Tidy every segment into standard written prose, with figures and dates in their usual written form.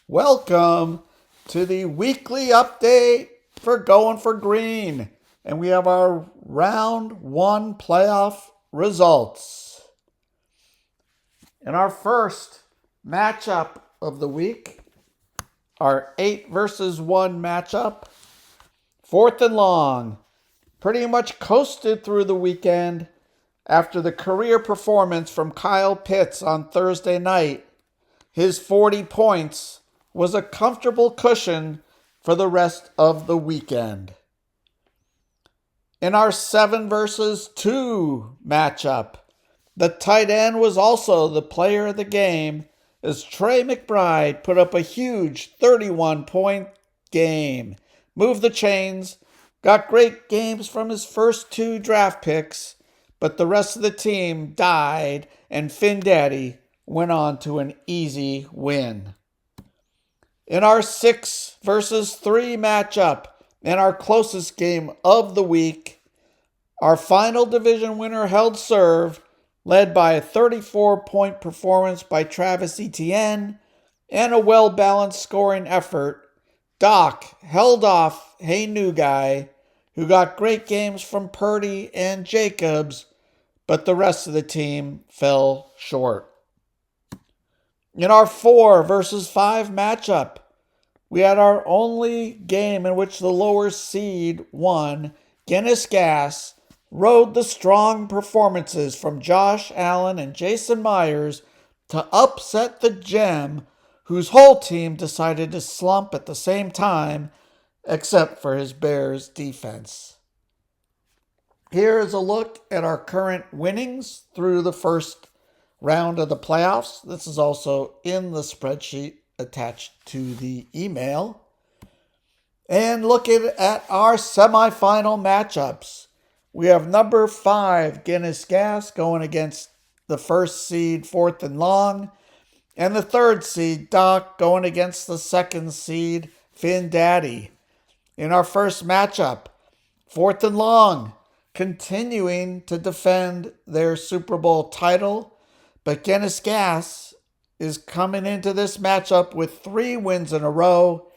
Welcome to the weekly update for Going for Green. And we have our round one playoff results. In our first matchup of the week, our 8 versus 1 matchup, Fourth and Long pretty much coasted through the weekend after the career performance from Kyle Pitts on Thursday night. His 40 points was a comfortable cushion for the rest of the weekend. In our 7 versus 2 matchup, the tight end was also the player of the game as Trey McBride put up a huge 31-point game, moved the chains, got great games from his first 2 draft picks, but the rest of the team died and Finn Daddy went on to an easy win. In our 6 versus 3 matchup, and our closest game of the week, our final division winner held serve, led by a 34-point performance by Travis Etienne and a well-balanced scoring effort. Doc held off Hey New Guy, who got great games from Purdy and Jacobs, but the rest of the team fell short. In our 4 versus 5 matchup, we had our only game in which the lower seed won. Guinness Gas rode the strong performances from Josh Allen and Jason Myers to upset the Gem, whose whole team decided to slump at the same time, except for his Bears defense. Here is a look at our current winnings through the first round of the playoffs. This is also in the spreadsheet attached to the email. And looking at our semifinal matchups, we have number 5 Guinness Gas going against the first seed Fourth and Long, and the 3rd seed Doc going against the 2nd seed Finn Daddy. In our first matchup, Fourth and Long continuing to defend their Super Bowl title, but Guinness Gas is coming into this matchup with 3 wins in a row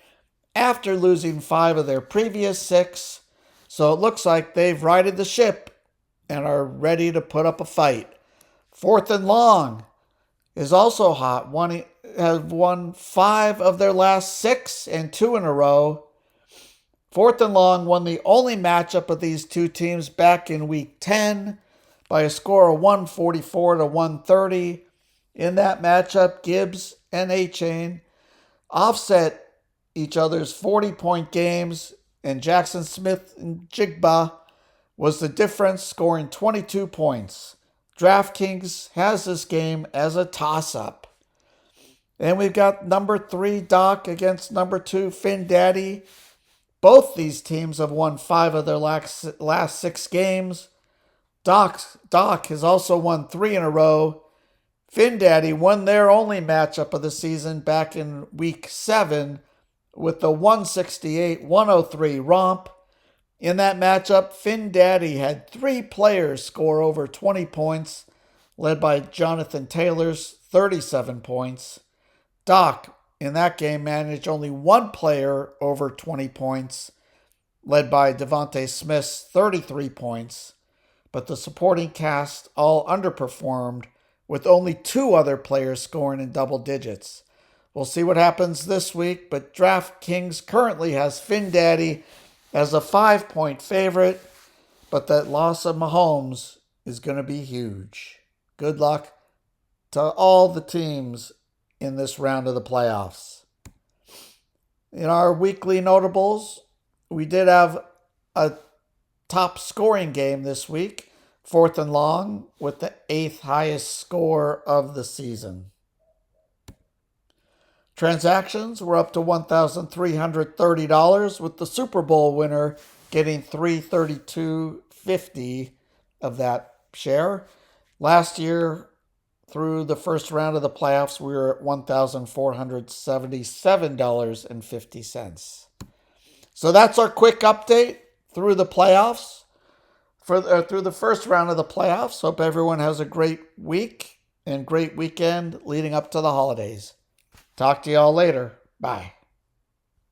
after losing 5 of their previous 6. So it looks like they've righted the ship and are ready to put up a fight. Fourth and Long is also hot. Has won 5 of their last 6 and 2 in a row. Fourth and Long won the only matchup of these two teams back in week 10 by a score of 144 to 130. In that matchup, Gibbs and A-Chain offset each other's 40-point games, and Jackson Smith and Jigba was the difference, scoring 22 points. DraftKings has this game as a toss-up. And we've got number 3 Doc against number 2 Finn Daddy. Both these teams have won 5 of their last 6 games. Doc has also won 3 in a row. Finn Daddy won their only matchup of the season back in week 7 with the 168-103 romp. In that matchup, Finn Daddy had 3 players score over 20 points, led by Jonathan Taylor's 37 points. Doc, in that game, managed only 1 player over 20 points, led by Devontae Smith's 33 points. But the supporting cast all underperformed, with only 2 other players scoring in double digits. We'll see what happens this week, but DraftKings currently has Finn Daddy as a 5-point favorite, but that loss of Mahomes is going to be huge. Good luck to all the teams in this round of the playoffs. In our weekly notables, we did have a top scoring game this week, Fourth and Long, with the 8th highest score of the season. Transactions were up to $1,330, with the Super Bowl winner getting $332.50 of that share. Last year, through the first round of the playoffs, we were at $1,477.50. So that's our quick update through the playoffs, through the first round of the playoffs. Hope everyone has a great week and great weekend leading up to the holidays. Talk to y'all later. Bye.